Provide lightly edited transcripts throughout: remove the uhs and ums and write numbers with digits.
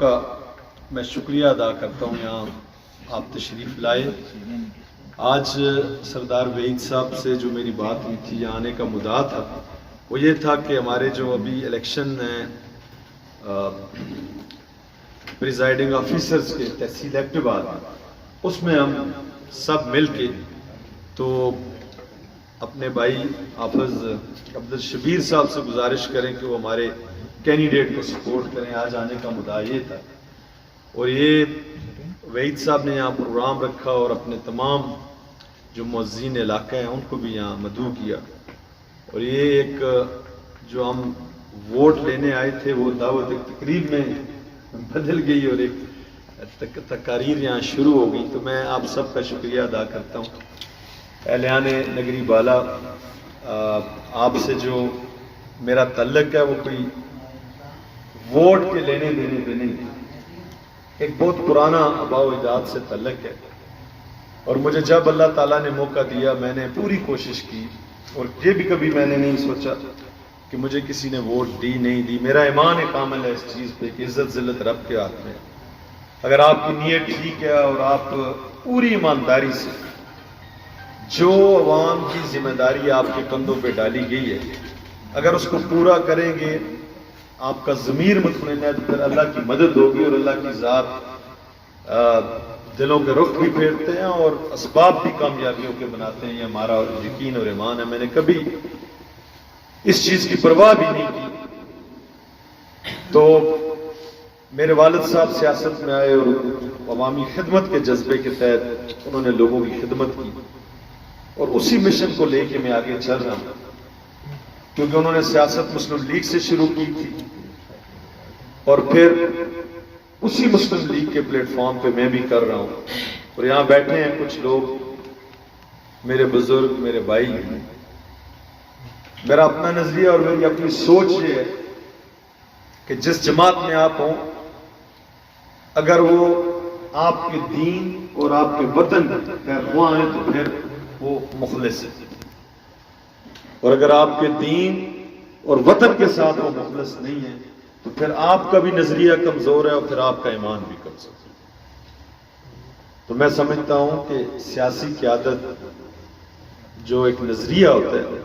کا میں شکریہ ادا کرتا ہوں یہاں آپ تشریف لائے. آج سردار وحید صاحب سے جو میری بات ہوئی تھی یہاں آنے کا مدعا تھا وہ یہ تھا کہ ہمارے جو ابھی الیکشن ہیں پریزائڈنگ آفیسرز کے تحصیل ایکٹیوال اس میں ہم سب مل کے تو اپنے بھائی حافظ عبدالشبیر صاحب سے گزارش کریں کہ وہ ہمارے کینڈیڈیٹ کو سپورٹ کریں. آج آنے کا مدعا یہ تھا اور یہ وحید صاحب نے یہاں پروگرام رکھا اور اپنے تمام جو معززین علاقہ ہیں ان کو بھی یہاں مدعو کیا. اور یہ ایک جو ہم ووٹ لینے آئے تھے وہ دعوت ایک تقریب میں بدل گئی اور ایک تقاریر یہاں شروع ہو گئی. تو میں آپ سب کا شکریہ ادا کرتا ہوں. اہلیان نگری بالا آپ سے جو میرا تعلق ہے وہ کوئی ووٹ کے لینے دینے پہ نہیں، ایک بہت پرانا آباء و اجداد سے تعلق ہے. اور مجھے جب اللہ تعالیٰ نے موقع دیا میں نے پوری کوشش کی اور یہ بھی کبھی میں نے نہیں سوچا کہ مجھے کسی نے ووٹ دی نہیں دی. میرا ایمان کامل ہے اس چیز پہ کہ عزت ذلت رب کے ہاتھ میں. اگر آپ کی نیت ٹھیک ہے اور آپ پوری ایمانداری سے جو عوام کی ذمہ داری آپ کے کندھوں پہ ڈالی گئی ہے اگر اس کو پورا کریں گے آپ کا ضمیر مطمئن ہے تو پھر اللہ کی مدد ہوگی اور اللہ کی ذات دلوں کے رخ بھی پھیرتے ہیں اور اسباب بھی کامیابیوں کے بناتے ہیں. یہ ہمارا یقین اور ایمان ہے. میں نے کبھی اس چیز کی پرواہ بھی نہیں کی. تو میرے والد صاحب سیاست میں آئے اور عوامی خدمت کے جذبے کے تحت انہوں نے لوگوں کی خدمت کی اور اسی مشن کو لے کے میں آگے چل رہا ہوں کیونکہ انہوں نے سیاست مسلم لیگ سے شروع کی تھی اور پھر اسی مسلم لیگ کے پلیٹ فارم پہ میں بھی کر رہا ہوں. اور یہاں بیٹھے ہیں کچھ لوگ میرے بزرگ میرے بھائی ہیں. میرا اپنا نظریہ اور میری اپنی سوچ یہ ہے کہ جس جماعت میں آپ ہوں اگر وہ آپ کے دین اور آپ کے وطن خواہ ہیں تو پھر وہ مخلص ہے اور اگر آپ کے دین اور وطن کے ساتھ وہ مخلص نہیں ہے تو پھر آپ کا بھی نظریہ کمزور ہے اور پھر آپ کا ایمان بھی کمزور ہے. تو میں سمجھتا ہوں کہ سیاسی قیادت جو ایک نظریہ ہوتا ہے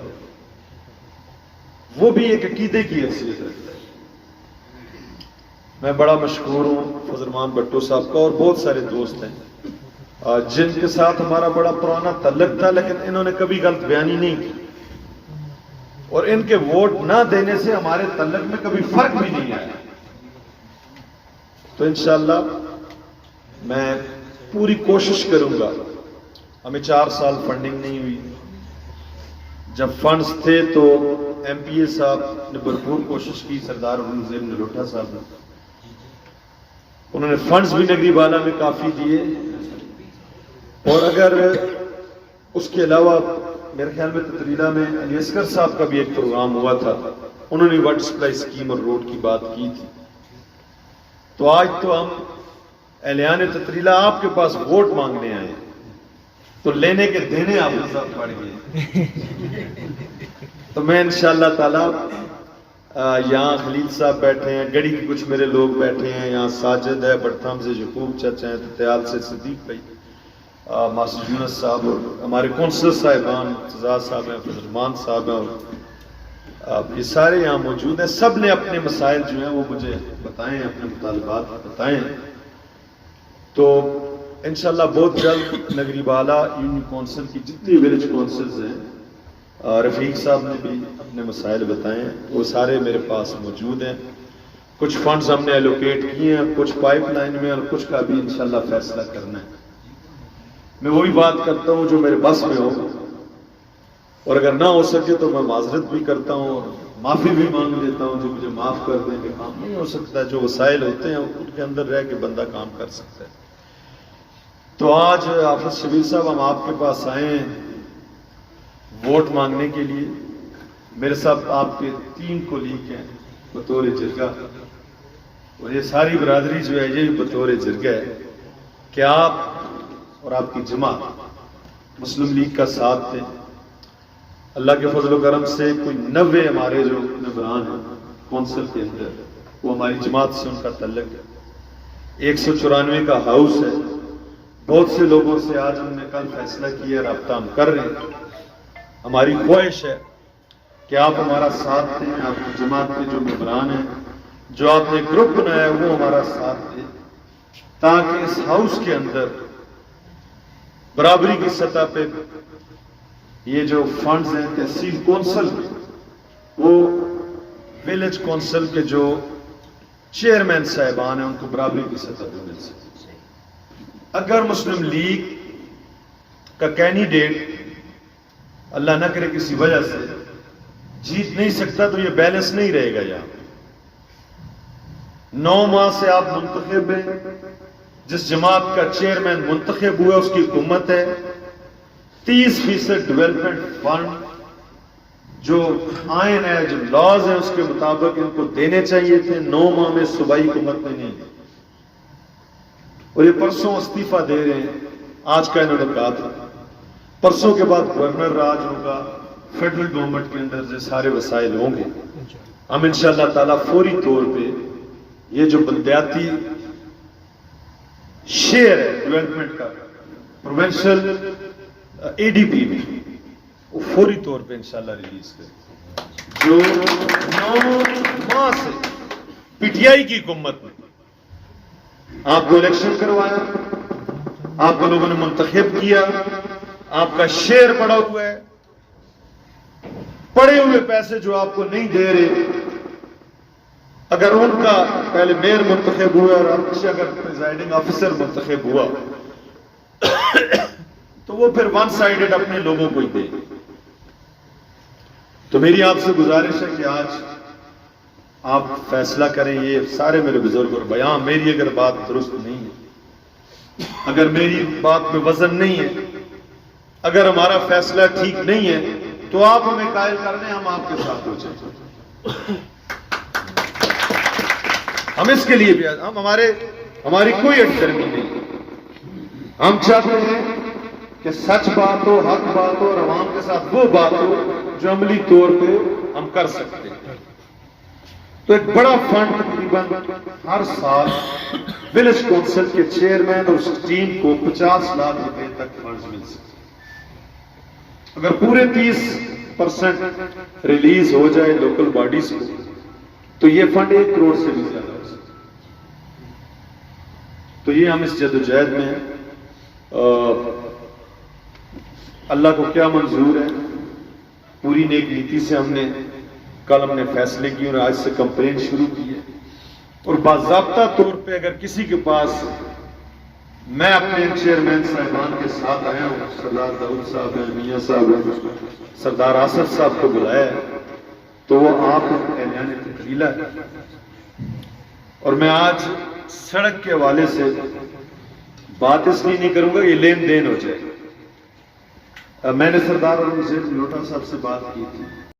وہ بھی ایک عقیدے کی حیثیت ہے. میں بڑا مشکور ہوں فضل الرحمان بھٹو صاحب کا اور بہت سارے دوست ہیں جن کے ساتھ ہمارا بڑا پرانا تعلق تھا لیکن انہوں نے کبھی غلط بیانی نہیں کی اور ان کے ووٹ نہ دینے سے ہمارے تعلق میں کبھی فرق بھی نہیں آیا. تو انشاءاللہ میں پوری کوشش کروں گا. ہمیں 4 سال فنڈنگ نہیں ہوئی. جب فنڈز تھے تو ایم پی اے صاحب نے بھرپور کوشش کی. سردار عبدالعزیز نلوٹا صاحب نے انہوں نے فنڈز بھی نگری بالا میں کافی دیے اور اگر اس کے علاوہ میرے خیال میں تتریلا میں علی اصغر صاحب کا بھی ایک پروگرام ہوا تھا. انہوں نے واٹر سپلائی اسکیم اور روڈ کی بات کی تھی. تو آج تو ہم اہلیان تتریلا آپ کے پاس ووٹ مانگنے آئے تو لینے کے دینے آپ کے ساتھ پڑ گئے. تو میں انشاءاللہ تعالی یہاں خلیل صاحب بیٹھے ہیں, گڑی کے کچھ میرے لوگ بیٹھے ہیں, یہاں ساجد ہے, بڑتھام سے یعقوب چچا ہیں, تتیال سے صدیق بھائی, ماسٹر یونس صاحب اور ہمارے کونسلر صاحبان اعتزاز صاحب ہیں, فضل الرحمان صاحب ہیں اور یہ سارے یہاں موجود ہیں. سب نے اپنے مسائل جو ہیں وہ مجھے بتائیں, اپنے مطالبات بتائیں. تو انشاءاللہ بہت جلد نگری بالا یونین کونسل کی جتنی ولیج کونسلز ہیں رفیق صاحب نے بھی اپنے مسائل بتائے ہیں, وہ سارے میرے پاس موجود ہیں. کچھ فنڈز ہم نے ایلوکیٹ کیے ہیں, کچھ پائپ لائن میں اور کچھ کا بھی انشاءاللہ فیصلہ کرنا ہے. میں وہی بات کرتا ہوں جو میرے بس میں ہو اور اگر نہ ہو سکے تو میں معذرت بھی کرتا ہوں اور معافی بھی مانگ لیتا ہوں جو مجھے معاف کر دیں کہ کام نہیں ہو سکتا. جو وسائل ہوتے ہیں ان کے اندر رہ کے بندہ کام کر سکتا ہے. تو آج حافظ شبیر صاحب ہم آپ کے پاس آئے ہیں ووٹ مانگنے کے لیے. میرے ساتھ آپ کے 3 کولیگ ہیں بطور جرگہ اور یہ ساری برادری جو ہے یہ بھی بطور جرگہ ہے کہ آپ اور آپ کی جماعت مسلم لیگ کا ساتھ دیں. اللہ کے فضل و کرم سے کوئی 90 ہمارے جو ممبران ہیں کونسل کے اندر وہ ہماری جماعت سے ان کا تعلق ہے. 194 کا ہاؤس ہے. بہت سے لوگوں سے آج ہم نے کل فیصلہ کیا، رابطہ ہم کر رہے ہیں. ہماری خواہش ہے کہ آپ ہمارا ساتھ دیں، آپ جماعت کے جو ممبران ہیں، جو آپ نے گروپ بنایا ہے، وہ ہمارا ساتھ دیں، تاکہ اس ہاؤس کے اندر برابری کی سطح پہ یہ جو فنڈز ہیں تحصیل کونسل، وہ ولیج کونسل کے جو چیئرمین صاحبان ہیں ان کو برابری کی سطح پہ مل سکے. اگر مسلم لیگ کا کینڈیڈیٹ اللہ نہ کرے کسی وجہ سے جیت نہیں سکتا تو یہ بیلنس نہیں رہے گا. یہاں 9 ماہ سے آپ منتخب ہیں، جس جماعت کا چیئرمین منتخب ہوا اس کی حکومت ہے. 30% ڈیولپمنٹ فنڈ جو آئین ہے، جو لاز ہیں، اس کے مطابق ان کو دینے چاہیے تھے. 9 ماہ میں صوبائی حکومت نے نہیں دی، اور یہ پرسوں استعفیٰ دے رہے ہیں. آج کا انہوں نے کہا تھا پرسوں کے بعد گورنر راج ہوگا، فیڈرل گورنمنٹ کے اندر سے سارے وسائل ہوں گے. ہم انشاءاللہ تعالیٰ فوری طور پہ یہ جو بلدیاتی شیئر ہے ڈیولپمنٹ کا پروونشل ADP میں، وہ فوری طور پہ انشاءاللہ ریلیز کریں. جو 9 ماہ سے PTI کی حکومت نے آپ کو الیکشن کروایا، آپ کو لوگوں نے منتخب کیا، آپ کا شیئر پڑا ہوا ہے، پڑے ہوئے پیسے جو آپ کو نہیں دے رہے، اگر ان کا پہلے میئر منتخب ہوا اور اب سے اگر پریزائڈنگ آفیسر منتخب ہوا تو وہ پھر ون سائیڈڈ اپنے لوگوں کو ہی دے. تو میری آپ سے گزارش ہے کہ آج آپ فیصلہ کریں. یہ سارے میرے بزرگ اور بیاں، میری اگر بات درست نہیں ہے، اگر میری بات میں وزن نہیں ہے، اگر ہمارا فیصلہ ٹھیک نہیں ہے تو آپ ہمیں قائل کر دیں، ہم آپ کے ساتھ ہو جائیں. ہم اس کے لیے بھی ہماری کوئی اٹکرمی نہیں. ہم چاہتے ہیں کہ سچ بات ہو، حق بات ہو، اور عوام کے ساتھ وہ بات ہو جو عملی طور پہ ہم کر سکتے ہیں. تو ایک بڑا فنڈ تقریباً ہر سال ولیج کونسل کے چیئرمین اور اس ٹیم کو 50 لاکھ روپے تک فنڈز مل سکتے. اگر پورے 30% ریلیز ہو جائے لوکل باڈیز کو تو یہ فنڈ 1 کروڑ سے بھی زیادہ ہو سکتا. تو یہ ہم اس جدوجہد میں ہیں. اللہ کو کیا منظور ہے، پوری نیک نیتی سے ہم نے کل ہم نے فیصلے کیے اور آج سے کمپین شروع کی ہے. اور باضابطہ طور پہ اگر کسی کے پاس، میں اپنے چیئرمین صاحبان کے ساتھ آیا ہوں، سردار داؤد صاحب ہیں، میاں صاحب ہیں، سردار آصف صاحب کو بلایا ہے، تو وہ آپ اعلان تقریلا ہے. اور میں آج سڑک کے حوالے سے بات اس لیے نہیں کروں گا یہ لین دین ہو جائے. میں نے سردار اورنگزیب لوٹا صاحب سے بات کی تھی.